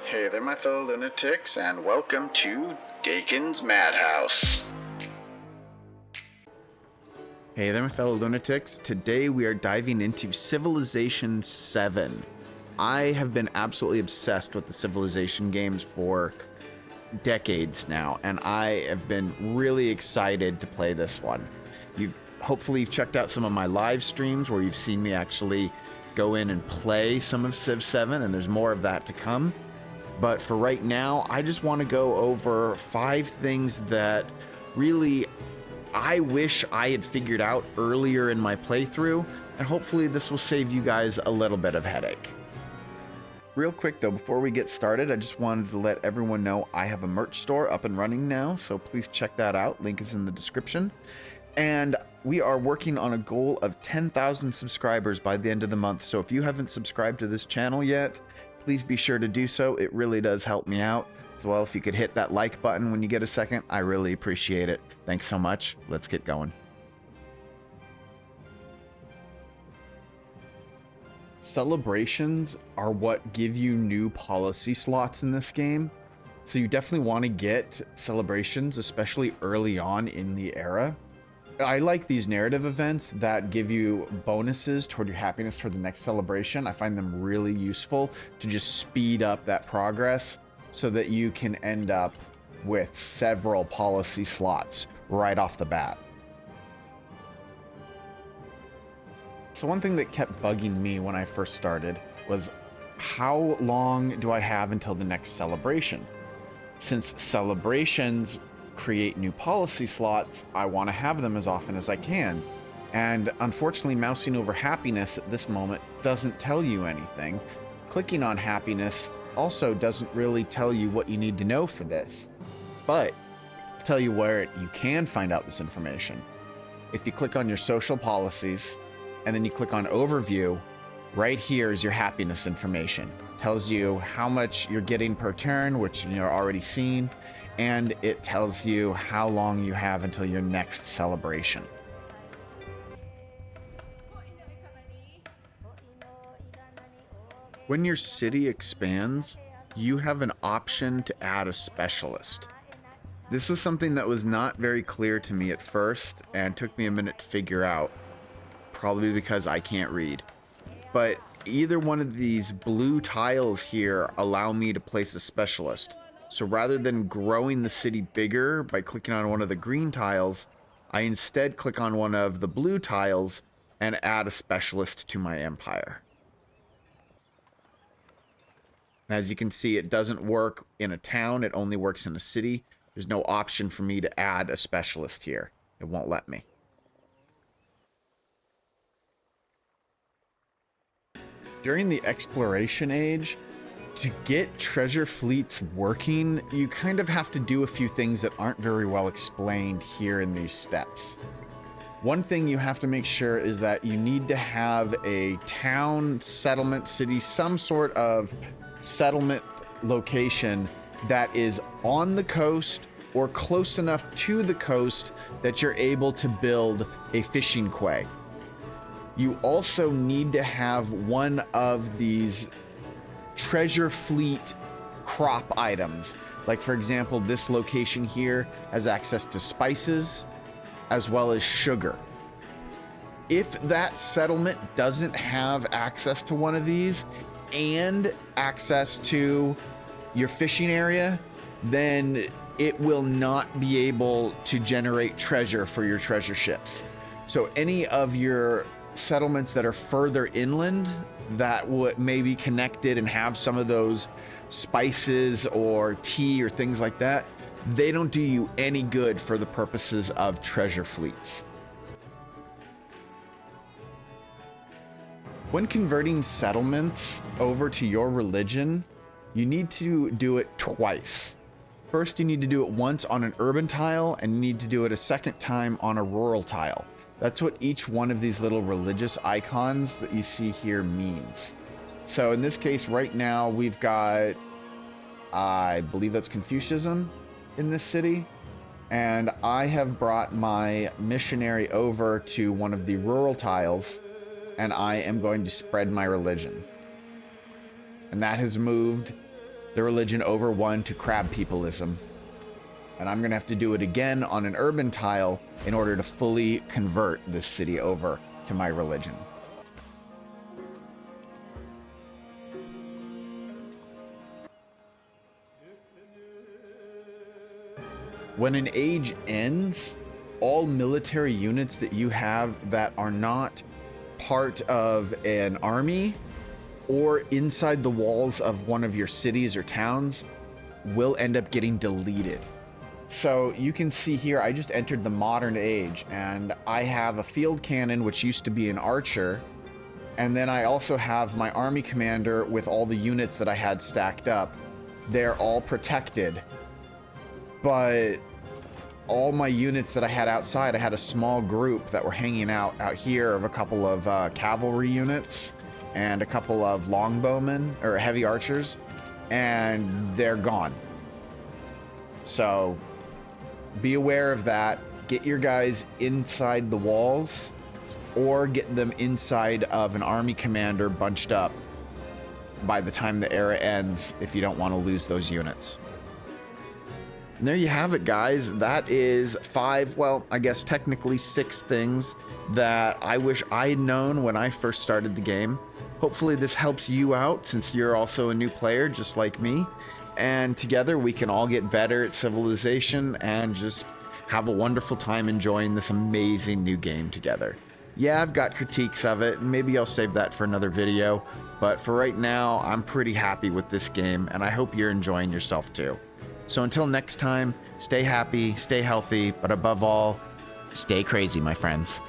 Hey there, my fellow lunatics, and welcome to Dakon's Madhouse. Hey there, my fellow lunatics. Today we are diving into Civilization 7. I have been absolutely obsessed with the Civilization games for decades now, and I have been really excited to play this one. Hopefully you've checked out some of my live streams where you've seen me actually go in and play some of Civ 7, and there's more of that to come. But for right now, I just want to go over 5 things that really I wish I had figured out earlier in my playthrough, and hopefully this will save you guys a little bit of headache. Real quick though, before we get started, I just wanted to let everyone know I have a merch store up and running now, so please check that out. Link is in the description. And we are working on a goal of 10,000 subscribers by the end of the month, so if you haven't subscribed to this channel yet, please be sure to do so. It really does help me out. As well, if you could hit that like button when you get a second, I really appreciate it. Thanks so much. Let's get going. Celebrations are what give you new policy slots in this game. So you definitely want to get celebrations, especially early on in the era. I like these narrative events that give you bonuses toward your happiness for the next celebration. I find them really useful to just speed up that progress so that you can end up with several policy slots right off the bat. So one thing that kept bugging me when I first started was, how long do I have until the next celebration? Since celebrations create new policy slots, I want to have them as often as I can. And unfortunately, mousing over happiness at this moment doesn't tell you anything. Clicking on happiness also doesn't really tell you what you need to know for this. But I'll tell you where you can find out this information. If you click on your social policies and then you click on overview, right here is your happiness information. It tells you how much you're getting per turn, which you're already seen, and it tells you how long you have until your next celebration. When your city expands, you have an option to add a specialist. This was something that was not very clear to me at first and took me a minute to figure out, probably because I can't read. But either one of these blue tiles here allow me to place a specialist. So rather than growing the city bigger by clicking on one of the green tiles, I instead click on one of the blue tiles and add a specialist to my empire. As you can see, it doesn't work in a town, it only works in a city. There's no option for me to add a specialist here. It won't let me. During the exploration age, to get treasure fleets working, you kind of have to do a few things that aren't very well explained here in these steps. One thing you have to make sure is that you need to have a town, settlement, city, some sort of settlement location that is on the coast or close enough to the coast that you're able to build a fishing quay. You also need to have one of these treasure fleet crop items. Like for example, this location here has access to spices as well as sugar. If that settlement doesn't have access to one of these and access to your fishing area, then it will not be able to generate treasure for your treasure ships. So any of your settlements that are further inland that would maybe connected and have some of those spices or tea or things like that, they don't do you any good for the purposes of treasure fleets. When converting settlements over to your religion, you need to do it twice. First, you need to do it once on an urban tile, and you need to do it a second time on a rural tile. That's what each one of these little religious icons that you see here means. So in this case, right now, we've got, I believe that's Confucianism in this city. And I have brought my missionary over to one of the rural tiles, and I am going to spread my religion. And that has moved the religion over one to crab peopleism. And I'm gonna have to do it again on an urban tile in order to fully convert this city over to my religion. When an age ends, all military units that you have that are not part of an army or inside the walls of one of your cities or towns will end up getting deleted. So you can see here, I just entered the modern age and I have a field cannon, which used to be an archer. And then I also have my army commander with all the units that I had stacked up. They're all protected. But all my units that I had outside, I had a small group that were hanging out here of a couple of cavalry units and a couple of longbowmen or heavy archers, and they're gone. So be aware of that. Get your guys inside the walls or get them inside of an army commander bunched up by the time the era ends if you don't want to lose those units. And there you have it, guys. That is 5, well, I guess technically 6 things that I wish I had known when I first started the game. Hopefully this helps you out since you're also a new player just like me. And together we can all get better at Civilization and just have a wonderful time enjoying this amazing new game together. Yeah, I've got critiques of it, and maybe I'll save that for another video, but for right now, I'm pretty happy with this game, and I hope you're enjoying yourself too. So until next time, stay happy, stay healthy, but above all, stay crazy, my friends.